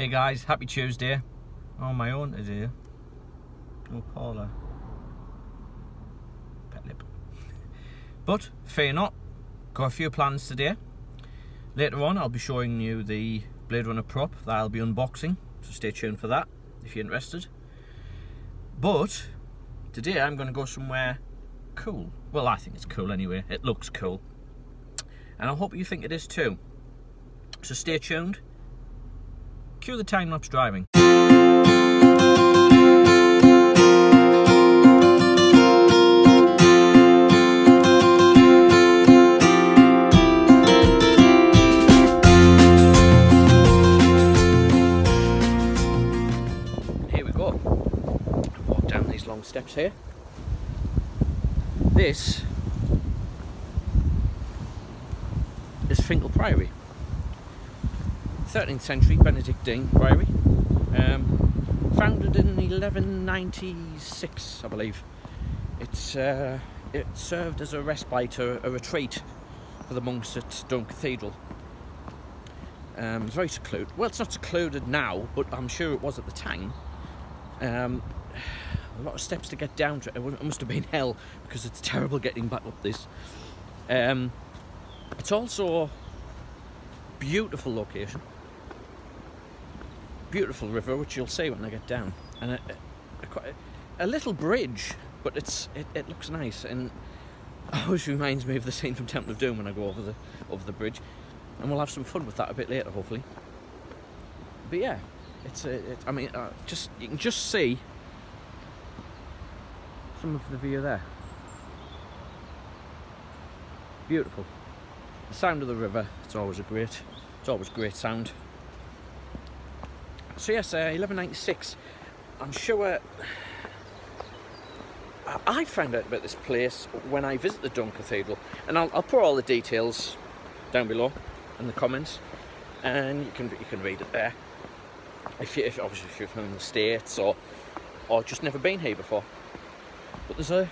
Hey guys, happy Tuesday. On my own today. No Paula. Pet lip. But, fear not, got a few plans today. Later on I'll be showing you the Blade Runner prop that I'll be unboxing, so stay tuned for that if you're interested. But, today I'm going to go somewhere cool. Well, I think it's cool anyway, it looks cool. And I hope you think it is too. So stay tuned. Cue the time-lapse driving. Here we go. Walk down these long steps here. This is Finchale Priory. 13th century Benedictine Priory, founded in 1196, I believe. It served as a respite, a retreat for the monks at Dun Cathedral. It's very secluded. Well, it's not secluded now, but I'm sure it was at the time. A lot of steps to get down to it. It must have been hell, because it's terrible getting back up this. It's also a beautiful location. Beautiful river, which you'll see when I get down, and a little bridge, but it looks nice, and always reminds me of the scene from Temple of Doom when I go over the bridge, and we'll have some fun with that a bit later, hopefully. But yeah, I mean, you can just see some of the view there. Beautiful. The sound of the river, it's always great sound. So yes, 1196. I'm sure I found out about this place when I visited Dun Cathedral, and I'll put all the details down below in the comments, and you can read it there. If you're from the States or just never been here before. But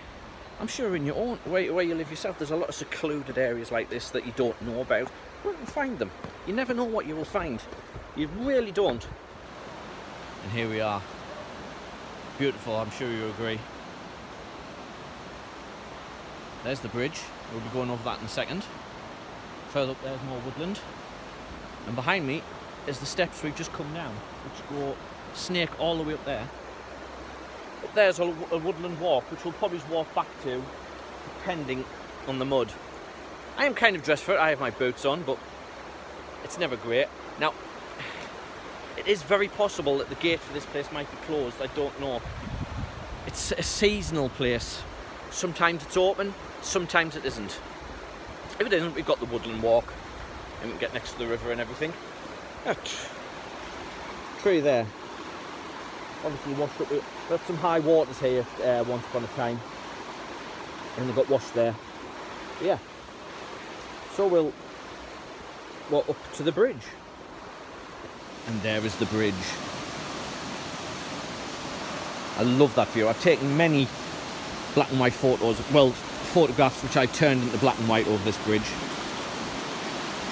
I'm sure in your own where you live yourself, there's a lot of secluded areas like this that you don't know about. Go and find them. You never know what you will find. You really don't. And here we are. Beautiful, I'm sure you agree. There's the bridge. We'll be going over that in a second. Further up there's more woodland. And behind me is the steps we've just come down, which go snake all the way up there. Up there's a woodland walk, which we'll probably walk back to, depending on the mud. I am kind of dressed for it. I have my boots on, but it's never great. Now, it is very possible that the gate for this place might be closed. I don't know. It's a seasonal place. Sometimes it's open, sometimes it isn't. If it isn't, we've got the woodland walk, and we can get next to the river and everything. That tree there. Obviously washed up. We've got some high waters here once upon a time, and they got washed there. But yeah. So we'll walk up to the bridge. And there is the bridge. I love that view. I've taken many black and white photos, well, photographs which I've turned into black and white over this bridge.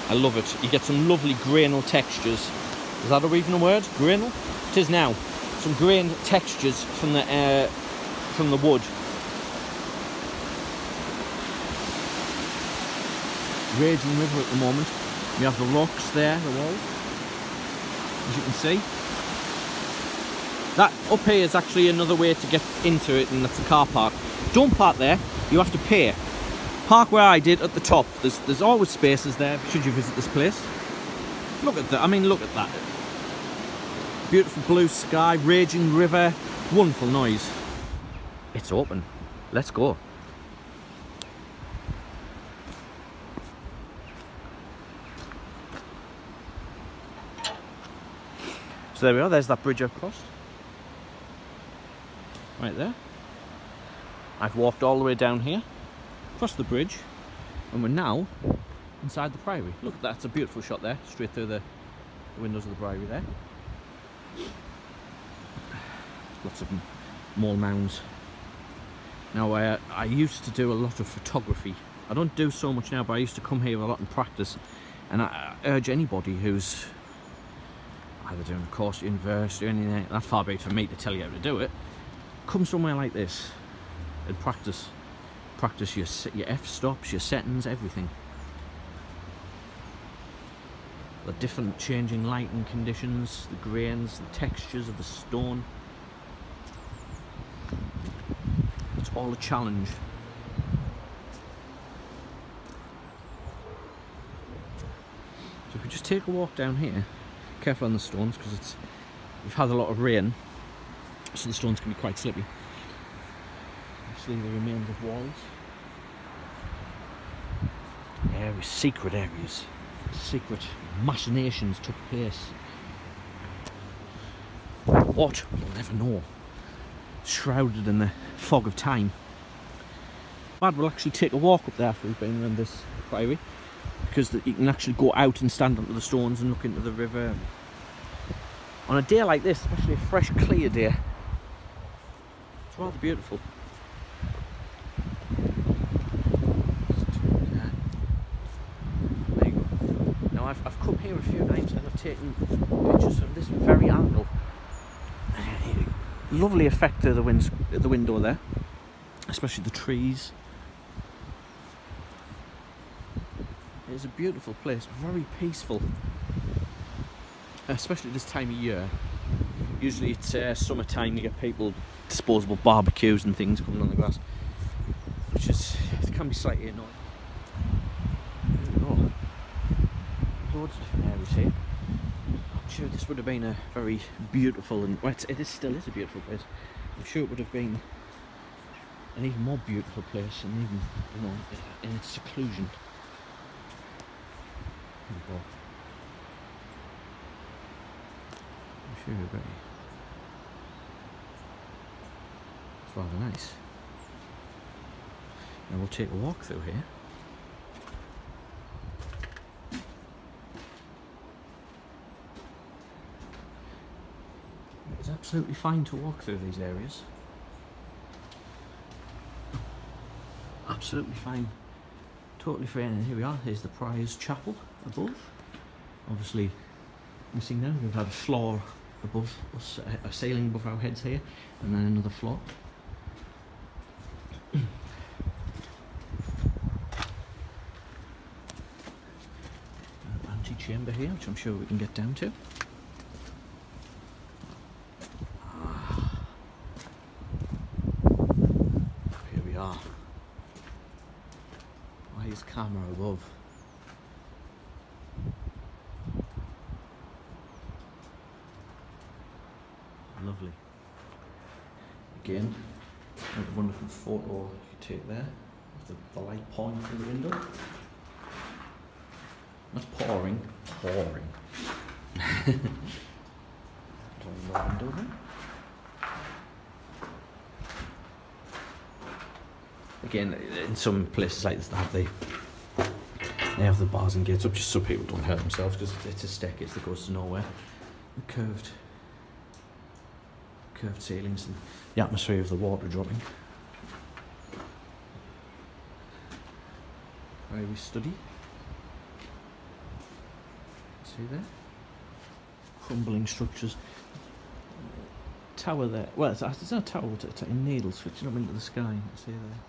I love it. You get some lovely grainal textures. Is that even a word? Grainal? It is now. Some grained textures from the wood. Raging river at the moment. We have the rocks there, the walls. As you can see, that up here is actually another way to get into it, and that's the car park. Don't park there, you have to pay. Park where I did at the top. There's always spaces there should you visit this place. Look at that, I mean, look at that. Beautiful blue sky, raging river, wonderful noise. It's open, let's go. So there we are, there's that bridge I've crossed. Right there. I've walked all the way down here, across the bridge, and we're now inside the priory. Look at that, it's a beautiful shot there, straight through the windows of the priory there. Lots of mole mounds. Now, I used to do a lot of photography. I don't do so much now, but I used to come here a lot and practice. And I urge anybody who's, either doing a course university or anything. That far be it for me to tell you how to do it. Come somewhere like this and practice your f-stops, your settings, everything. The different changing lighting conditions, the grains, the textures of the stone. It's all a challenge. So if we just take a walk down here, careful on the stones because we've had a lot of rain, so the stones can be quite slippy. See the remains of walls. Areas, secret areas, secret machinations took place. What? We'll never know. Shrouded in the fog of time. But we'll actually take a walk up there after we've been around this priory, because you can actually go out and stand under the stones and look into the river. On a day like this, especially a fresh, clear day, it's rather beautiful. I've come here a few times and I've taken pictures from this very angle. Lovely effect of the window there, especially the trees. It's a beautiful place, very peaceful, especially this time of year. Usually it's summertime, you get people, disposable barbecues and things coming on the grass, which it can be slightly annoying. Loads of different areas here. I'm sure this would have been a very beautiful and well, it still is a beautiful place. I'm sure it would have been an even more beautiful place, and even, you know, in its seclusion. There we go. I'm sure you're ready. It's rather nice. Now we'll take a walk through here. It's absolutely fine to walk through these areas. Absolutely fine. Totally free. And here we are. Here's the Prior's Chapel above. Obviously, you can see now we've had a floor above us, a ceiling above our heads here, and then another floor. An antechamber here, which I'm sure we can get down to. His camera above. Lovely. Again, another wonderful photo you could take there of the light pouring through the window. Not pouring, pouring. Window there. Again, in some places like this, they have the bars and gates up just so people don't hurt themselves, because it's a staircase that goes to nowhere. The curved ceilings and the atmosphere of the water dropping. Where we study. See there? Crumbling structures. Tower there. Well, it's not a tower, it's in needles switching up into the sky. See there?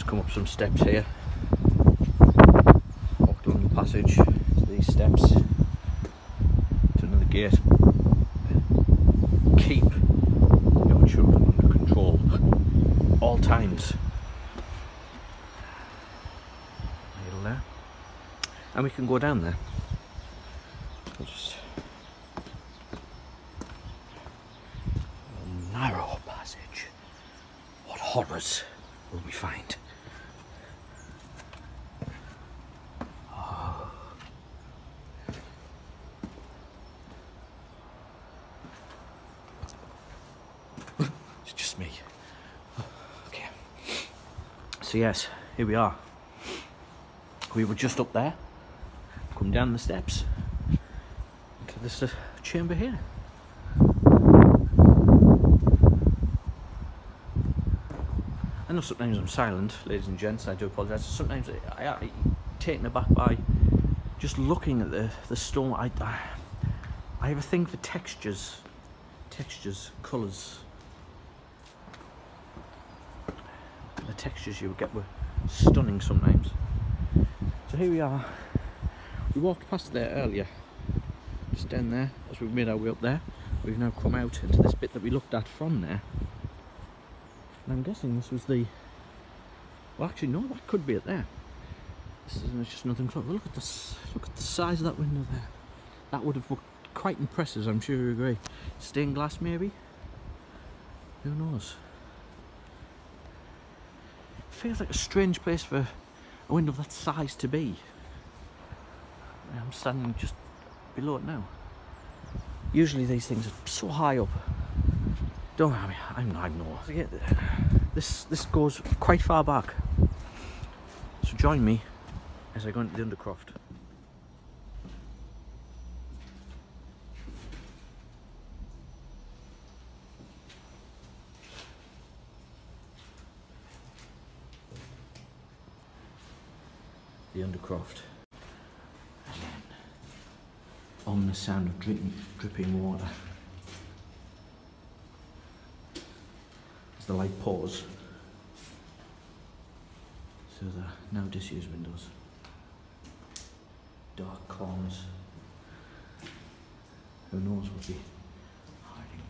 Come up some steps here, walked along the passage to these steps to another gate. Keep your children under control all times. Idle there, and we can go down there. We'll just a narrow passage. What horrors will we find? Me. Okay. So yes, here we are. We were just up there. Come down the steps to this chamber here. I know sometimes I'm silent, ladies and gents, I do apologise. Sometimes I'm taken aback by just looking at the stone. I have a thing for textures, colours. The textures you get were stunning sometimes. So here we are. We walked past there earlier, just down there, as we made our way up there. We've now come out into this bit that we looked at from there. And I'm guessing this was the... Well, actually, no, that could be it there. This isn't just nothing close. Look at this. Look at the size of that window there. That would have looked quite impressive, I'm sure you agree. Stained glass, maybe? Who knows? Feels like a strange place for a window of that size to be. I'm standing just below it now. Usually these things are so high up. Don't worry, I'm no. This goes quite far back. So join me as I go into the Undercroft. The Undercroft. Again, ominous sound of dripping water. As the light pours. So the now disused windows. Dark corners. Who knows what'll be hiding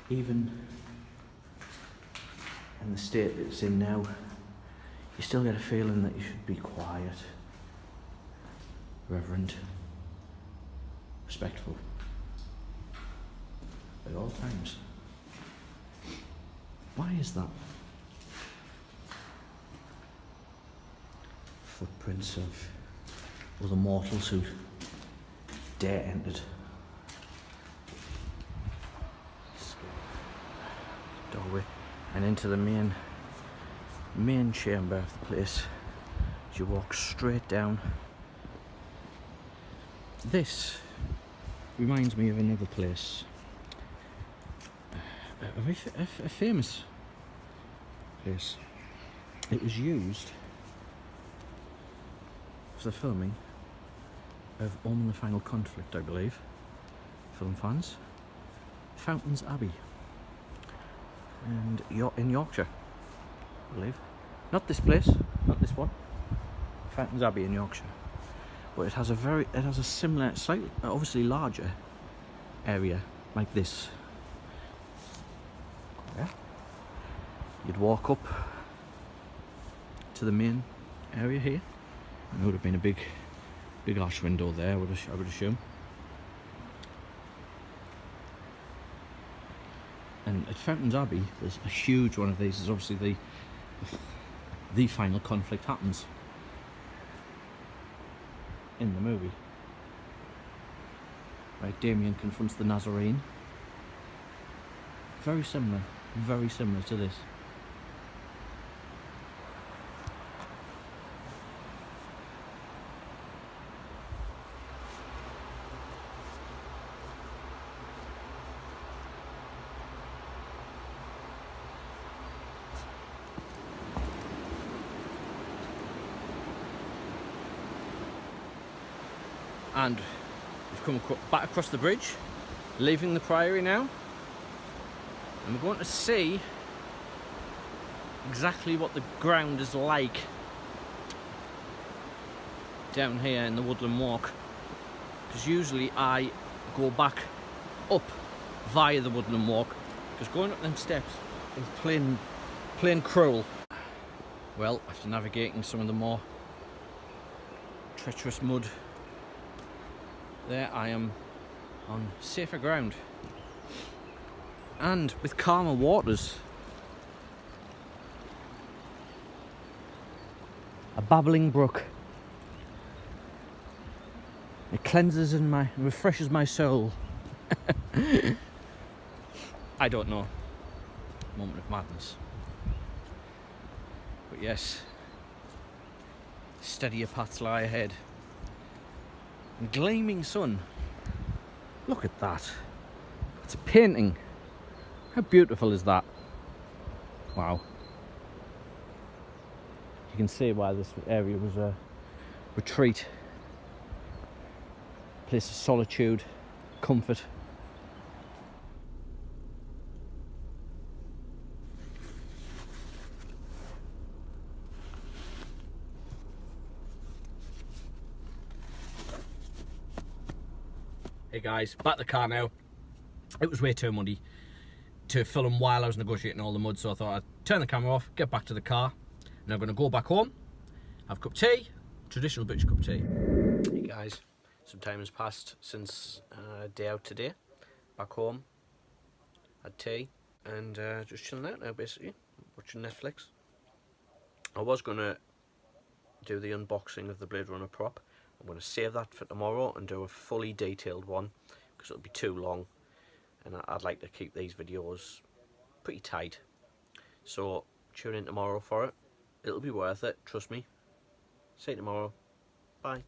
there. Even in the state that it's in now, you still get a feeling that you should be quiet, reverent, respectful at all times. Why is that? Footprints of other mortals who dare entered. Doorway and into the main chamber of the place. As you walk straight down. This reminds me of another place. A famous place. It was used for the filming of On the Final Conflict, I believe. Film fans. Fountains Abbey. And in Yorkshire, I believe. Not this place, not this one. Fountains Abbey in Yorkshire. But it has a similar, slightly, obviously larger area like this. Yeah. You'd walk up to the main area here, and there would have been a big arch window there, I would assume. And at Fountains Abbey, there's a huge one of these. There's obviously the final conflict happens in the movie. Right, Damien confronts the Nazarene. Very similar to this. And we've come back across the bridge, leaving the Priory now, and we're going to see exactly what the ground is like down here in the Woodland Walk, because usually I go back up via the Woodland Walk, because going up them steps is plain cruel. Well, after navigating some of the more treacherous mud, there I am on safer ground and with calmer waters. A babbling brook. It cleanses and refreshes my soul. I don't know. Moment of madness. But yes, steadier paths lie ahead. Gleaming sun. Look at that. It's a painting. How beautiful is that? Wow. You can see why this area was a retreat. Place of solitude, comfort. Hey guys, back to the car now. It was way too muddy to film while I was negotiating all the mud, so I thought I'd turn the camera off, get back to the car. And I'm going to go back home, have a cup of tea, traditional British cup of tea. Hey guys, some time has passed since day out today. Back home, had tea, and just chilling out now basically, watching Netflix. I was going to do the unboxing of the Blade Runner prop. I'm going to save that for tomorrow and do a fully detailed one because it'll be too long, and I'd like to keep these videos pretty tight. So tune in tomorrow for it. It'll be worth it, trust me. See you tomorrow. Bye.